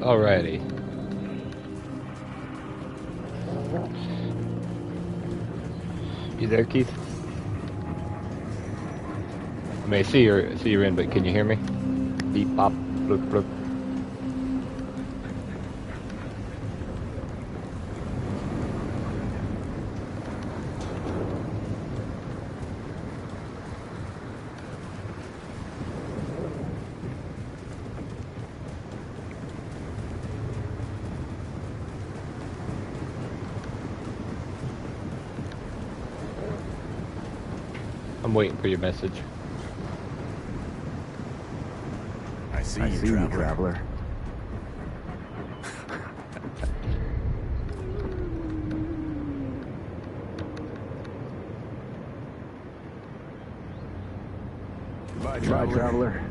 Alrighty. You there, Keith? I mean, I see you're in, but can you hear me? Beep, bop, bloop, bloop. I'm waiting for your message. I see you, traveler. Goodbye, traveler.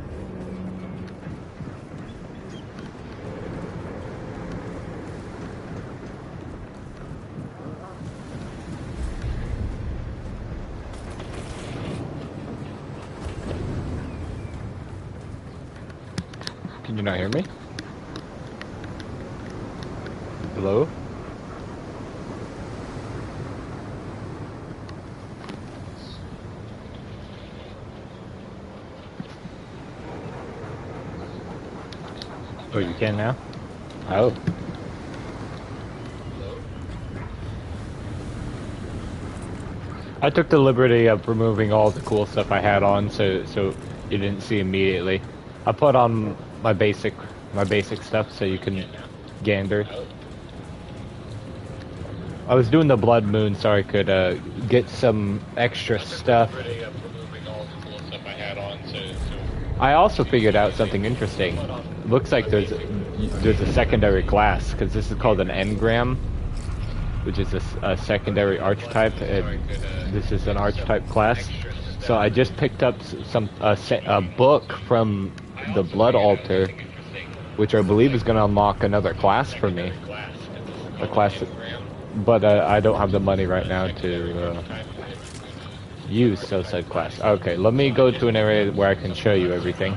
Can you not hear me? Hello? Oh, you can now? Oh. I took the liberty of removing all the cool stuff I had on, so you didn't see immediately. I put on my basic stuff so you can gander. I was doing the blood moon so I could get some extra stuff. I also figured out something interesting. Looks like there's a secondary class, because this is called an engram, which is a secondary archetype, and this is an archetype class. So I just picked up a book from the Blood Altar, which I believe is going to unlock another class for me. A class, but I don't have the money right now to use said class. Okay, let me go to an area where I can show you everything.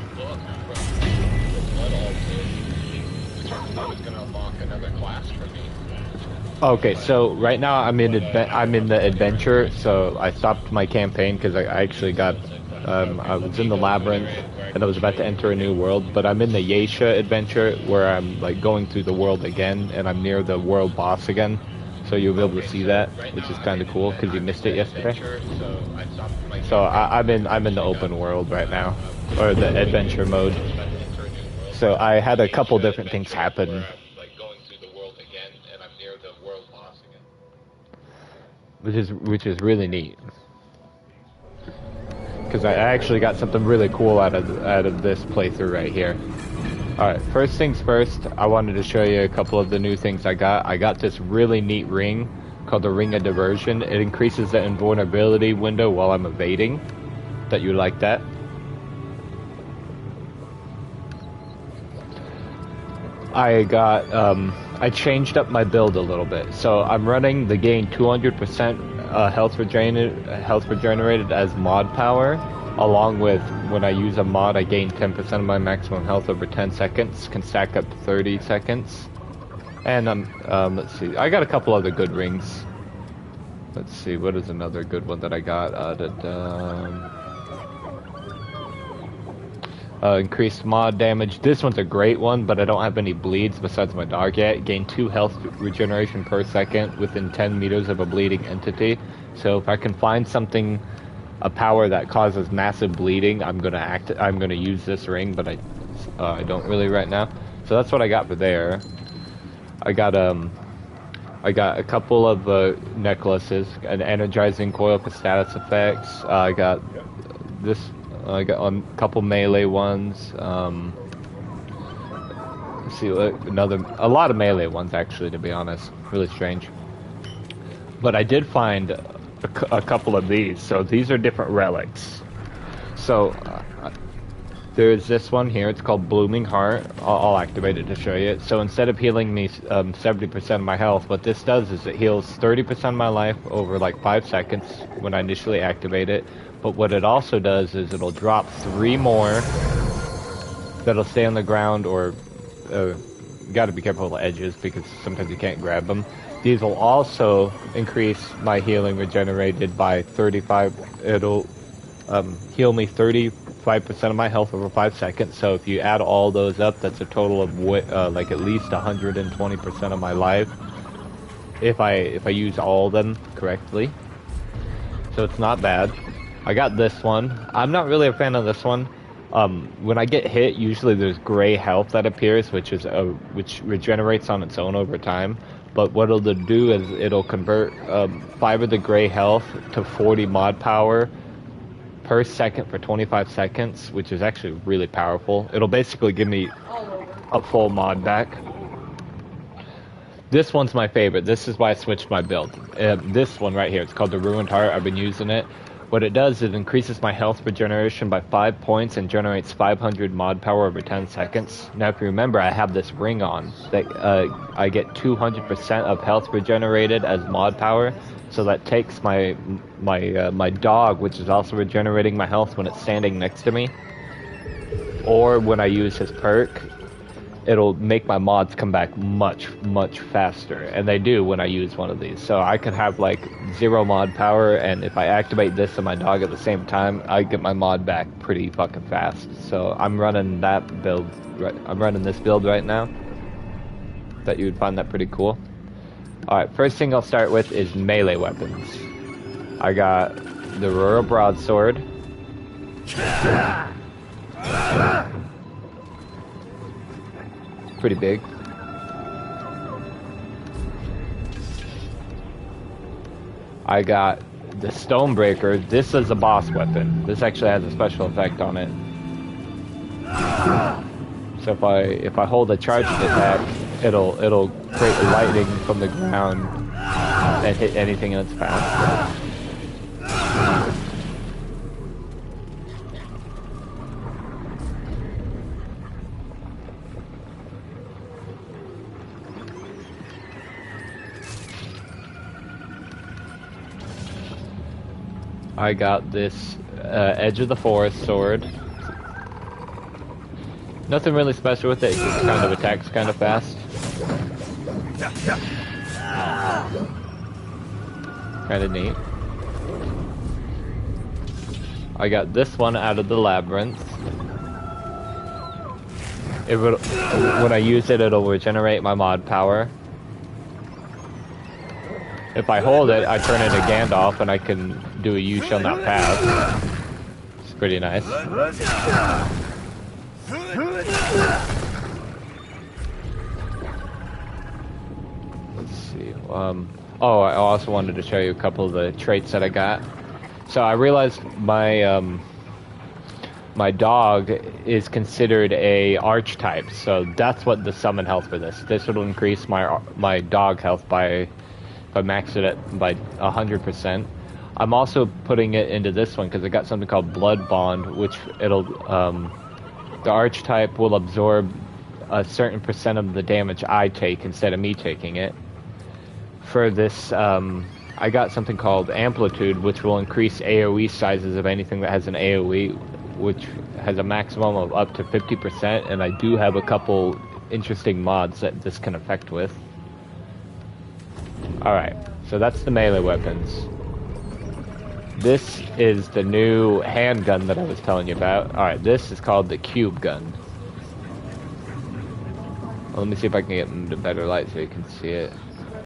Okay, so right now I'm in the adventure. So I stopped my campaign because I actually got I was in the labyrinth and I was about to enter a new world. But I'm in the Yesha adventure where I'm like going through the world again, and I'm near the world boss again. So you'll be able to see that, which is kind of cool because you missed it yesterday. So I'm in the open world right now, or the adventure mode. So I had a couple different things happen. Which is really neat, because I actually got something really cool out of this playthrough right here. All right, first things first, I wanted to show you a couple of the new things I got. I got this really neat ring called the Ring of Diversion. It increases the invulnerability window while I'm evading. Bet you like that. I changed up my build a little bit. So I'm running the gain 200% health regenerated as mod power, along with when I use a mod, I gain 10% of my maximum health over 10 seconds, can stack up to 30 seconds. And let's see, I got a couple other good rings. Let's see, what is another good one that I got? Increased mod damage. This one's a great one, but I don't have any bleeds besides my dog yet. Gain 2 health regeneration per second within 10 meters of a bleeding entity. So if I can find something, a power that causes massive bleeding, I'm gonna use this ring, but I don't really right now. So that's what I got for there. I got a couple of necklaces, an energizing coil for status effects. I got this. I got a couple melee ones. Let's see, a lot of melee ones actually, to be honest. Really strange. But I did find a couple of these. So these are different relics. So there's this one here. It's called Blooming Heart. I'll activate it to show you. So instead of healing me 70% of my health, what this does is it heals 30% of my life over like 5 seconds when I initially activate it. But what it also does is it'll drop 3 more that'll stay on the ground or you gotta be careful with edges because sometimes you can't grab them. These will also increase my healing regenerated by 35. It'll heal me 35% of my health over 5 seconds. So if you add all those up, that's a total of like at least 120% of my life. If I use all of them correctly, so it's not bad. I got this one. I'm not really a fan of this one. When I get hit, usually there's gray health that appears, which regenerates on its own over time. But what it'll do is it'll convert 5 of the gray health to 40 mod power per second for 25 seconds, which is actually really powerful. It'll basically give me a full mod back. This one's my favorite. This is why I switched my build. This one right here, it's called the Ruined Heart. I've been using it. What it does is it increases my health regeneration by 5 points and generates 500 mod power over 10 seconds. Now, if you remember, I have this ring on that I get 200% of health regenerated as mod power. So that takes my dog, which is also regenerating my health when it's standing next to me, or when I use his perk, it'll make my mods come back much faster, and they do when I use one of these. So I can have like 0 mod power, and if I activate this and my dog at the same time, I get my mod back pretty fucking fast. So I'm running that build. I'm running this build right now. Bet you would find that pretty cool. Alright, first thing I'll start with is melee weapons. I got the Royal Broadsword. Pretty big. I got the Stonebreaker. This is a boss weapon. This actually has a special effect on it. So if I hold a charged attack, it'll create lightning from the ground and hit anything in its path. I got this Edge of the Forest sword. Nothing really special with it, it just kind of attacks kind of fast. Kind of neat. I got this one out of the Labyrinth. When I use it, it'll regenerate my mod power. If I hold it, I turn into Gandalf and I can do a You Shall Not Pass. It's pretty nice. Let's see. Oh, I also wanted to show you a couple of the traits that I got. So I realized my dog is considered a archetype, so that's what the summon health for this. This will increase my dog health by, if I max it at by 100%. I'm also putting it into this one because I got something called Blood Bond, which the archetype will absorb a certain percent of the damage I take instead of me taking it. For this, I got something called Amplitude, which will increase AoE sizes of anything that has an AoE, which has a maximum of up to 50%, and I do have a couple interesting mods that this can affect with. Alright, so that's the melee weapons. This is the new handgun that I was telling you about. Alright, this is called the Cube Gun. Well, let me see if I can get into better light so you can see it.